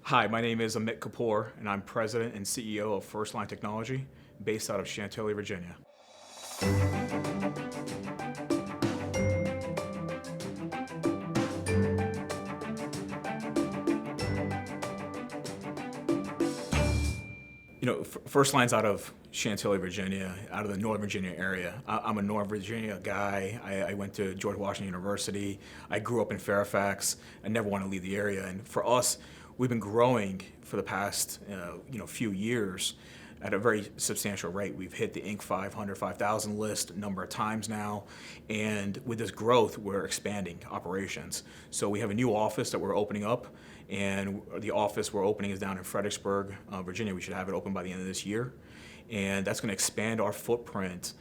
Hi, my name is Amit Kapoor, and I'm President and CEO of First Line Technology, based out of Chantilly, Virginia. First Line's out of Chantilly, Virginia, out of the Northern Virginia area. I'm a Northern Virginia guy. I went to George Washington University. I grew up in Fairfax. I never want to leave the area. And for us, we've been growing for the past few years at a very substantial rate. We've hit the Inc. 500, 5,000 list a number of times now. And with this growth, we're expanding operations. So we have a new office that we're opening up. And the office we're opening is down in Fredericksburg, Virginia. We should have it open by the end of this year. And that's going to expand our footprint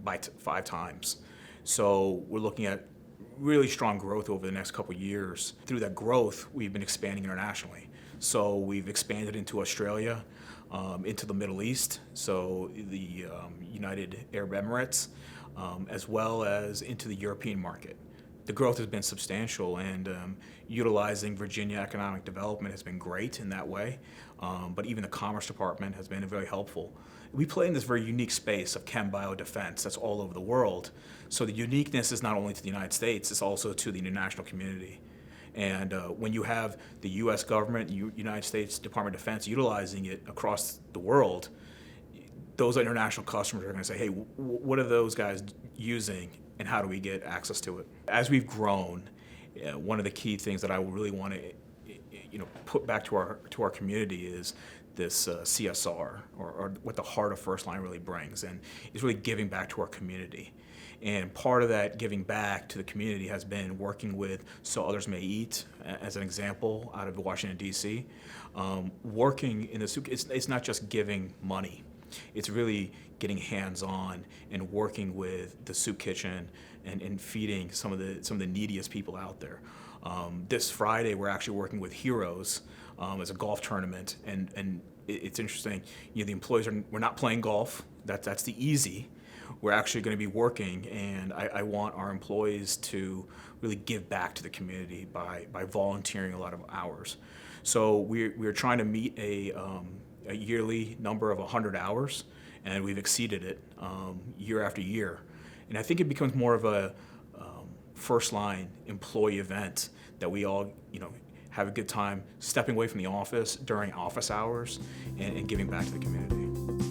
by 5 times. So we're looking at really strong growth over the next couple of years. Through that growth, we've been expanding internationally. So we've expanded into Australia, into the Middle East, so the United Arab Emirates, as well as into the European market. The growth has been substantial, and utilizing Virginia economic development has been great in that way. But even the Commerce Department has been very helpful. We play in this very unique space of chem bio defense that's all over the world. So the uniqueness is not only to the United States, it's also to the international community. And when you have the U.S. government, United States Department of Defense utilizing it across the world, those international customers are going to say, hey, what are those guys using, and how do we get access to it? As we've grown, one of the key things that I really want to put back to our community is this CSR, or what the heart of First Line really brings, and it's really giving back to our community. And part of that giving back to the community has been working with So Others May Eat, as an example, out of Washington, D.C. Working in the soup, it's not just giving money. It's really getting hands-on and working with the soup kitchen and feeding some of the neediest people out there. This Friday, we're actually working with Heroes as a golf tournament, and it's interesting. The employees we're not playing golf. That's the easy. We're actually going to be working, and I want our employees to really give back to the community by volunteering a lot of hours. So we're trying to meet a yearly number of 100 hours, and we've exceeded it year after year. And I think it becomes more of a First Line employee event that we all have a good time stepping away from the office during office hours and giving back to the community.